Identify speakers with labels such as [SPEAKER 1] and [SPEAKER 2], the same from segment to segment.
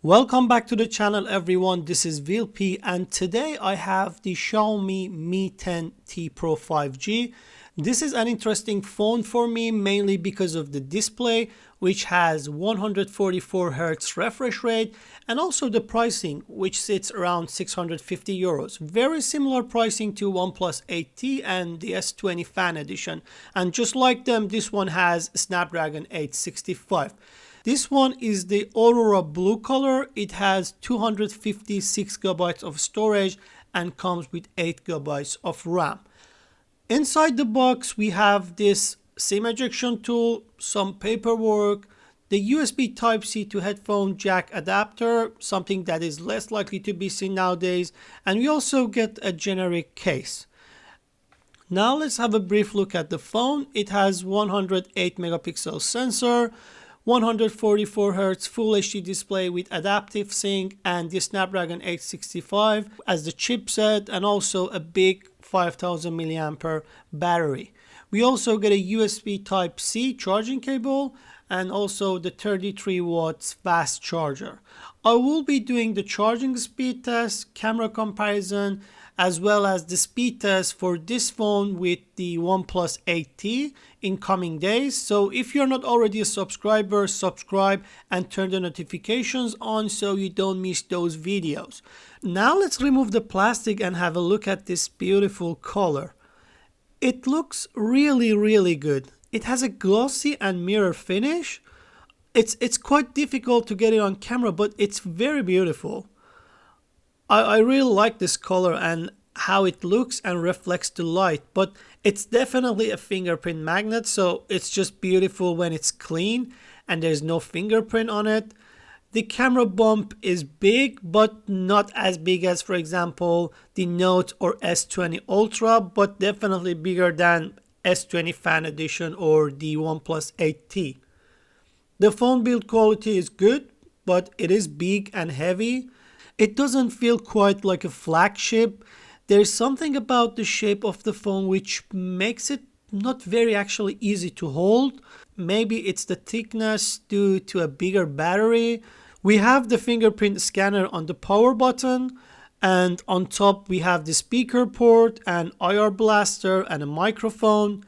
[SPEAKER 1] Welcome back to the channel everyone, this is VLP and today I have the Xiaomi Mi 10T Pro 5G. This is an interesting phone for me mainly because of the display, which has 144Hz refresh rate, and also the pricing, which sits around 650 euros. Very similar pricing to Oneplus 8T and the S20 Fan Edition, and just like them, this one has Snapdragon 865. This one is the Aurora Blue color. It has 256 GB of storage and comes with 8 GB of RAM. Inside the box, we have this SIM ejection tool, some paperwork, the USB Type-C to headphone jack adapter, something that is less likely to be seen nowadays, and we also get a generic case. Now let's have a brief look at the phone. It has 108 megapixel sensor, 144Hz Full HD display with adaptive sync and the Snapdragon 865 as the chipset, and also a big 5000 mAh battery. We also get a USB Type-C charging cable and also the 33 watts fast charger. I will be doing the charging speed test, camera comparison, as well as the speed test for this phone with the Oneplus 8T in coming days. So if you're not already a subscriber, subscribe and turn the notifications on so you don't miss those videos. Now let's remove the plastic and have a look at this beautiful color. It looks really good. It has a glossy and mirror finish. It's quite difficult to get it on camera, but it's very beautiful. I really like this color and how it looks and reflects the light, but it's definitely a fingerprint magnet, so it's just beautiful when it's clean and there's no fingerprint on it. The camera bump is big, but not as big as, for example, the Note or S20 Ultra, but definitely bigger than S20 Fan Edition or the Oneplus 8T. The phone build quality is good, but it is big and heavy. It doesn't feel quite like a flagship. There's something about the shape of the phone which makes it not very actually easy to hold. Maybe it's the thickness due to a bigger battery. We have the fingerprint scanner on the power button, and on top we have the speaker port, an IR blaster and a microphone.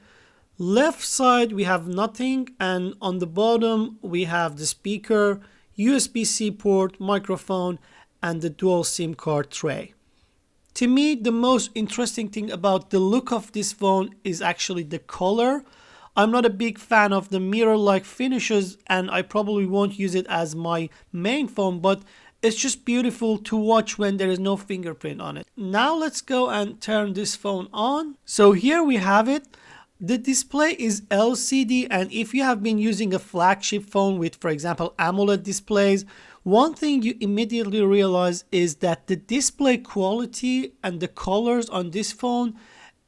[SPEAKER 1] Left side we have nothing, and on the bottom we have the speaker, USB-C port, microphone, and the dual SIM card tray. To me, the most interesting thing about the look of this phone is actually the color. I'm not a big fan of the mirror-like finishes and I probably won't use it as my main phone, but it's just beautiful to watch when there is no fingerprint on it. Now let's go and turn this phone on. So here we have it. The display is LCD, and if you have been using a flagship phone with, for example, AMOLED displays, one thing you immediately realize is that the display quality and the colors on this phone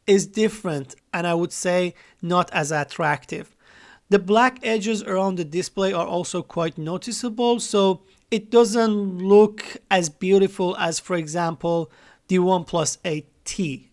[SPEAKER 1] is different, and I would say not as attractive. The black edges around the display are also quite noticeable, so it doesn't look as beautiful as, for example, the Oneplus 8T,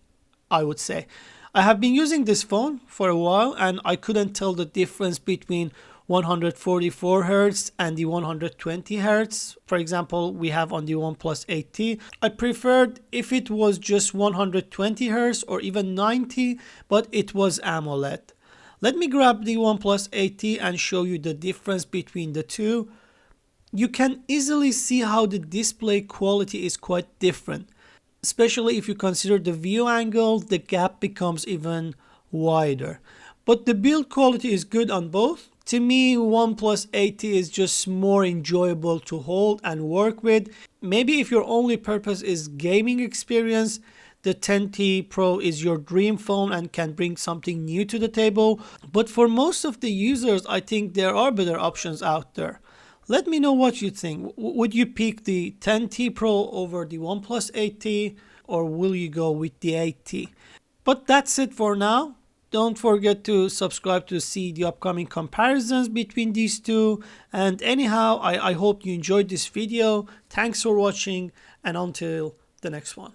[SPEAKER 1] I would say. I have been using this phone for a while and I couldn't tell the difference between 144Hz and the 120Hz, for example, we have on the Oneplus 8T. I preferred if it was just 120Hz or even 90, but it was AMOLED. Let me grab the Oneplus 8T and show you the difference between the two. You can easily see how the display quality is quite different. Especially if you consider the view angle, the gap becomes even wider. But the build quality is good on both. To me, Oneplus 8T is just more enjoyable to hold and work with. Maybe if your only purpose is gaming experience, the 10T Pro is your dream phone and can bring something new to the table. But for most of the users, I think there are better options out there. Let me know what you think. Would you pick the 10T Pro over the Oneplus 8T, or will you go with the 8T? But that's it for now. Don't forget to subscribe to see the upcoming comparisons between these two. And anyhow, I hope you enjoyed this video. Thanks for watching, and until the next one.